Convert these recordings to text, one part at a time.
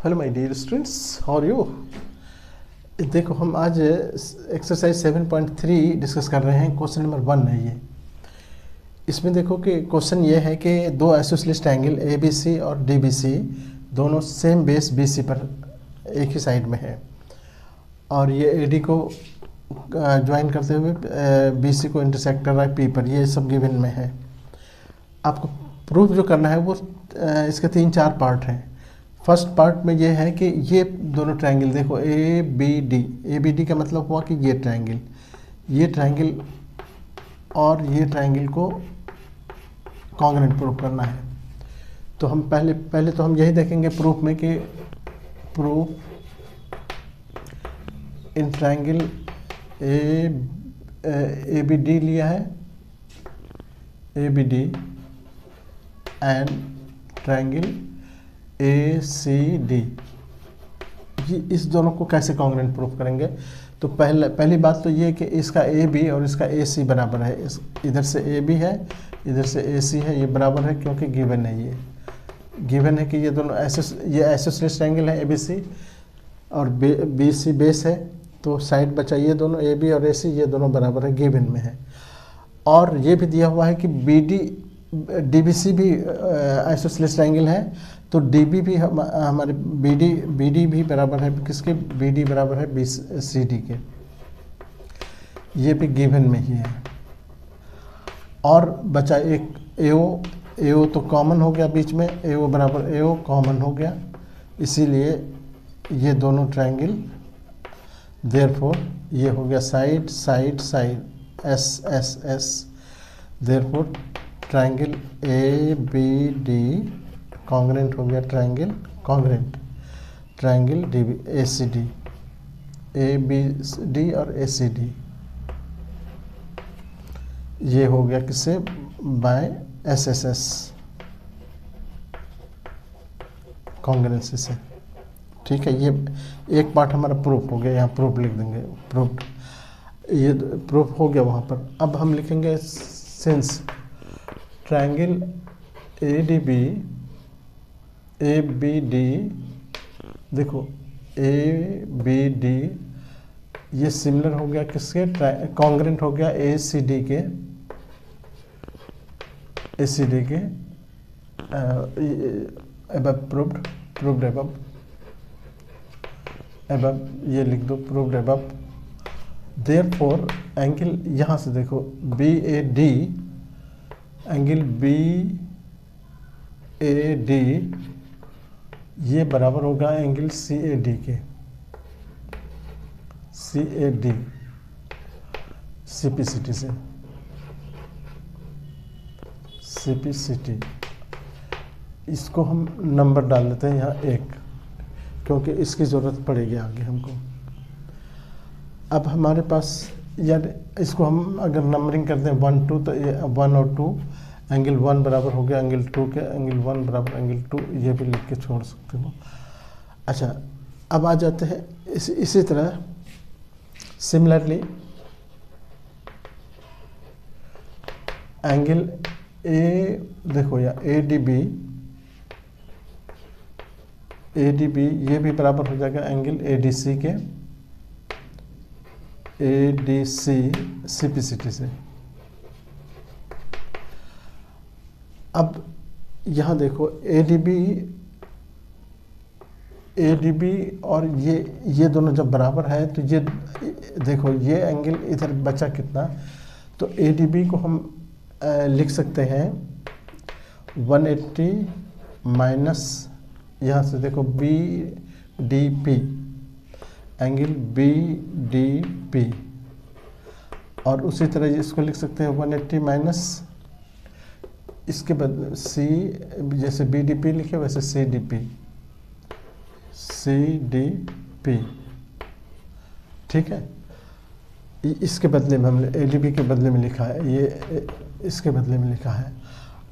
Hello my dear students, how are you. देखो हम आज एक्सरसाइज 7.3 डिस्कस कर रहे हैं। क्वेश्चन नंबर 1 है ये। इसमें देखो कि क्वेश्चन ये है कि दो isosceles triangle A B C और डी बी सी दोनों सेम बेस बी सी पर एक ही साइड में है और ये ए डी को ज्वाइन करते हुए बी सी को इंटरसेक्ट कर रहा है पी पर। ये सब गिवन में है। आपको प्रूफ जो करना है वो इसके 3-4 पार्ट हैं। फर्स्ट पार्ट में ये है कि ये दोनों ट्रायंगल देखो ए बी डी का मतलब हुआ कि ये ट्रायंगल और ये ट्रायंगल को कॉन्ग्रुएंट प्रूफ करना है। तो हम पहले तो हम यही देखेंगे प्रूफ में कि proof in triangle A B D लिया है, A B D and triangle A C D, इस दोनों को कैसे कॉन्ग्रुएंट प्रूफ करेंगे। तो पहली बात तो ये कि इसका ए बी और इसका ए सी बराबर है। इधर से ए बी है, इधर से ए सी है, ये बराबर है क्योंकि गिवन है। ये गिवन है कि ये दोनों ये आइसोसेलेस ट्रायंगल है ए बी सी और बी सी बेस है। तो साइड बचा ये दोनों ए बी और ए सी, ये दोनों बराबर है, गिवन में है। और ये भी दिया हुआ है कि बी डी बी सी भी आइसोसेलेस ट्रायंगल है। तो डी बी भी हमारे बी डी भी बराबर है किसके, बी डी बराबर है बी सी डी के। ये भी गिवन में ही है। और बचा एक ए ओ तो कॉमन हो गया बीच में, ए ओ बराबर ए ओ कॉमन हो गया, इसीलिए ये दोनों ट्रायंगल देयरफॉर ये हो गया side side side S S S. Therefore triangle A B D congruent हो गया, triangle D B A C D, A B D और ए सी डी, ये हो गया किससे, by S S S congruency से। ठीक है, ये एक पार्ट हमारा प्रूफ हो गया। यहाँ प्रूफ लिख देंगे, प्रूफ, ये प्रूफ हो गया वहाँ पर। अब हम लिखेंगे since triangle A B D, देखो ए बी डी ये सिमिलर हो गया किसके, कॉन्ग्रुएंट हो गया ए सी डी के, above proved above ये लिख दो, proved above। therefore एंगल यहाँ से देखो B A D, angle B A D ये बराबर होगा एंगल सी ए डी के, C A D C P C T से, सी पी सी टी। इसको हम नंबर डाल देते हैं यहाँ 1, क्योंकि इसकी ज़रूरत पड़ेगी आगे हमको। अब हमारे पास यार इसको हम अगर नंबरिंग करते हैं 1 2, तो 1 और 2 एंगल 1 बराबर हो गया एंगल 2 के, एंगल 1 बराबर एंगल 2, ये भी लिख के छोड़ सकते हो। अच्छा, अब आ जाते हैं इसी तरह सिमिलरली एंगल ए, देखो या ए डी बी ये भी बराबर हो जाएगा एंगल ए डी सी के, A D C C P C T से। अब यहाँ देखो ए डी बी और ये दोनों जब बराबर है तो ये देखो ये एंगल इधर बचा कितना, तो ए डी बी को हम लिख सकते हैं 180 माइनस यहाँ से देखो B D P, angle B D P. और उसी तरह इसको लिख सकते हैं 180 माइनस इसके बाद सी, जैसे बी डी पी लिखे वैसे सी डी पी। ठीक है, इसके बदले में हमने ए डी बी के बदले में लिखा है, ये इसके बदले में लिखा है।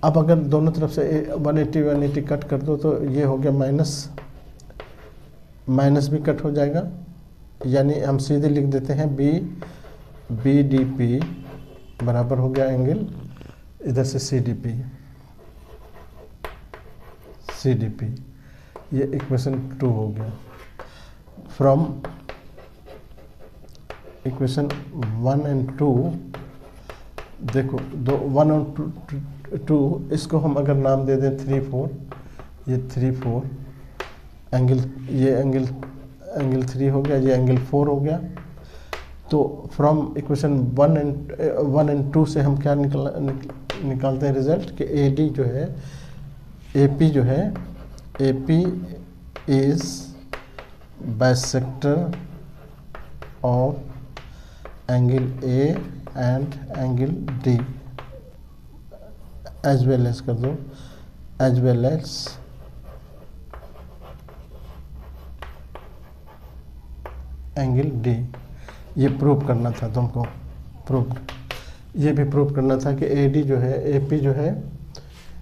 अब अगर दोनों तरफ से 180 कट कर दो तो ये हो गया माइनस भी कट हो जाएगा, यानी हम सीधे लिख देते हैं बी डी पी बराबर हो गया एंगल इधर से सी डी पी। ये इक्वेशन 2 हो गया। फ्रॉम इक्वेशन 1 एंड 2, देखो 1 और 2, इसको हम अगर नाम दे दें 3 4, ये 3 4 एंगल, ये एंगल 3 हो गया, ये एंगल 4 हो गया। तो फ्रॉम इक्वेशन 1 एंड 2 से हम क्या निकालते हैं रिजल्ट कि ए डी जो है, ए पी जो है, A P is bisector of angle A and angle D, as well as कर दो, as well as angle D. ये प्रूव करना था तुमको, ये भी प्रूव करना था कि ए डी जो है, ए पी जो है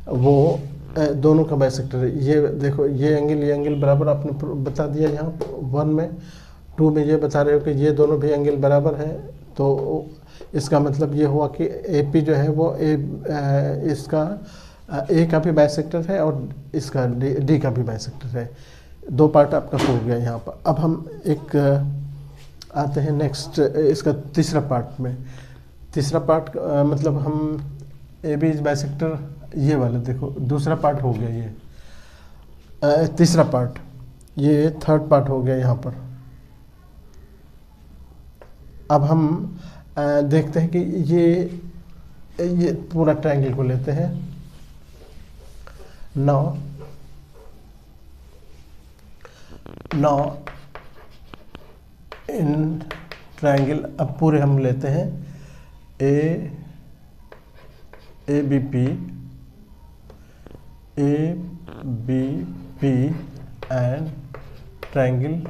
वो दोनों का बाइसेक्टर है। ये देखो, ये एंगल बराबर आपने बता दिया यहाँ 1 में, 2 में ये बता रहे हो कि ये दोनों भी एंगल बराबर है। तो इसका मतलब ये हुआ कि ए पी जो है वो इसका ए का भी बाइसेक्टर है और इसका डी का भी बाइसेक्टर है। 2 पार्ट आपका हो गया यहाँ पर। अब हम एक आते हैं नेक्स्ट, इसका तीसरा पार्ट में। तीसरा पार्ट मतलब हम ए बी इज बाइसेक्टर, ये वाला देखो दूसरा पार्ट हो गया ये, तीसरा पार्ट, ये थर्ड पार्ट हो गया यहाँ पर। अब हम देखते हैं कि ये पूरा ट्रायंगल को लेते हैं। नाउ इन ट्रायंगल, अब पूरे हम लेते हैं A B P and triangle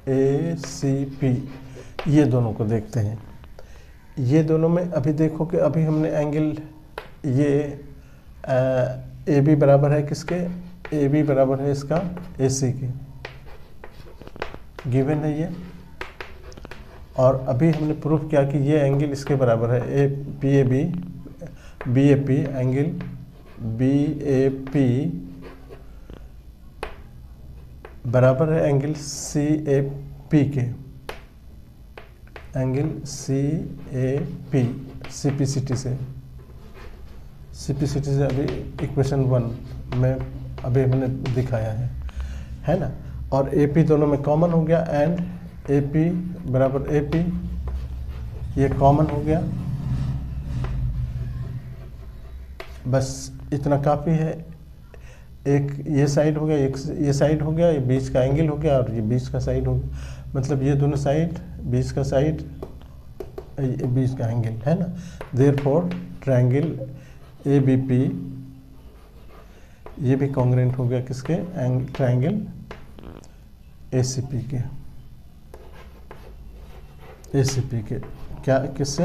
A C P, ये दोनों को देखते हैं। ये दोनों में अभी देखो कि अभी हमने एंगल, ये ए बी बराबर है किसके, ए बी बराबर है इसका ए सी के, गिवन है ये। और अभी हमने प्रूफ किया कि ये एंगल इसके बराबर है, A P A B, B A P, angle B A P बराबर है एंगल सी ए पी के, angle C A P, CPCT से अभी इक्वेशन 1 में अभी हमने दिखाया है ना। और ए पी दोनों में कॉमन हो गया, एंड ए पी बराबर ए पी, ये कॉमन हो गया। बस इतना काफ़ी है। एक ये साइड हो गया, एक ये साइड हो गया, ये बीच का एंगल हो गया और ये बीच का साइड हो गया। मतलब ये दोनों साइड, बीच का साइड, बीच का एंगल है ना। Therefore triangle A B P, ये भी कॉन्ग्रुएंट हो गया किसके, ट्रायंगल ए सी पी के, ए सी पी के क्या, किससे,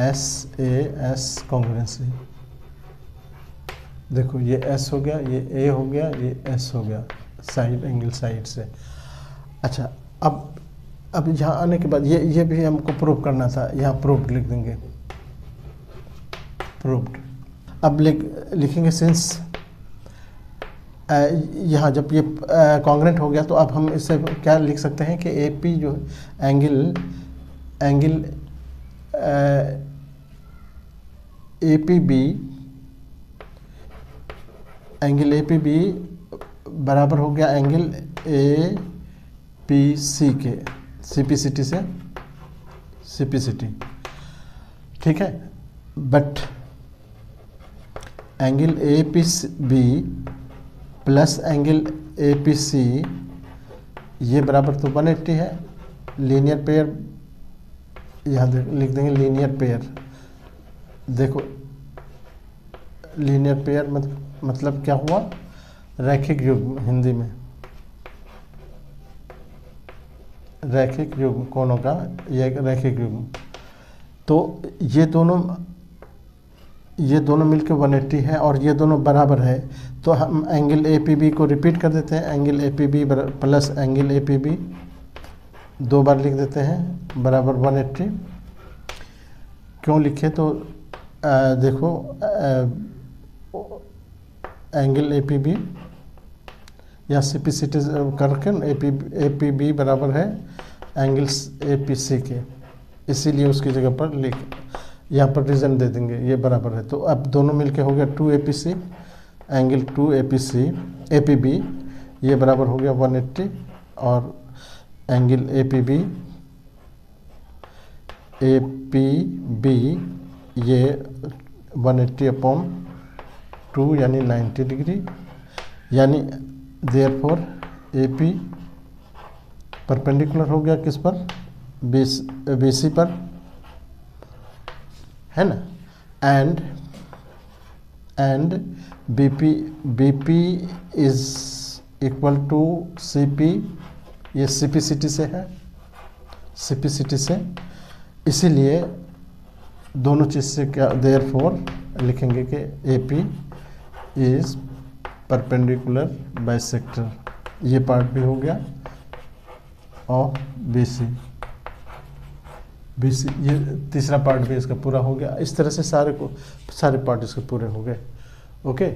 एस ए एस कॉन्ग्रुएंसी। देखो ये एस हो गया, ये ए हो गया, ये एस हो गया, साइड एंगल साइड से। अच्छा, अब यहाँ आने के बाद ये भी हमको प्रूव करना था, यहाँ प्रूव्ड लिख देंगे, प्रूव्ड। अब लिखेंगे सिंस, यहाँ जब ये कॉन्ग्रुएंट हो गया तो अब हम इससे क्या लिख सकते हैं कि ए पी जो angle A P B, angle A P B बराबर हो गया एंगल ए पी सी के, सीपीसीटी से, सीपीसीटी, ठीक है। But angle A P B plus angle A P C, ये बराबर तो 180 है। लीनियर पेयर, यहाँ लिख देंगे लीनियर पेयर। देखो लीनियर पेयर मतलब क्या हुआ, रैखिक युग्म, हिंदी में रैखिक युग्म, कोनों का ये रैखिक युग्म। तो ये दोनों मिलकर 180 है और ये दोनों बराबर है। तो हम एंगल ए पी बी को रिपीट कर देते हैं, angle A P B plus angle A P B 2 बार लिख देते हैं, बराबर 180। क्यों लिखे, तो देखो एंगल ए पी बी, या सी पी सी टी करके ए पी बी बराबर है एंगल ए पी सी के, इसीलिए उसकी जगह पर लिख यहाँ पर रीजन दे देंगे, ये बराबर है। तो अब दोनों मिलके हो गया 2 A P C, angle 2 A P C A P B, ये बराबर हो गया 180, और एंगल ए पी बी ये 180/2 यानी 90 डिग्री, यानी देयरफॉर ए पी परपेंडिकुलर हो गया किस पर, बी सी पर, है ना। And B P is equal to C P, ये सी पी सी टी से है, सी पी सी टी से, इसीलिए दोनों चीज़ से क्या देयरफॉर लिखेंगे कि A P is perpendicular bisector, ये पार्ट भी हो गया, और बी सी, ये तीसरा पार्ट भी इसका पूरा हो गया। इस तरह से सारे पार्ट इसके पूरे हो गए। ओके।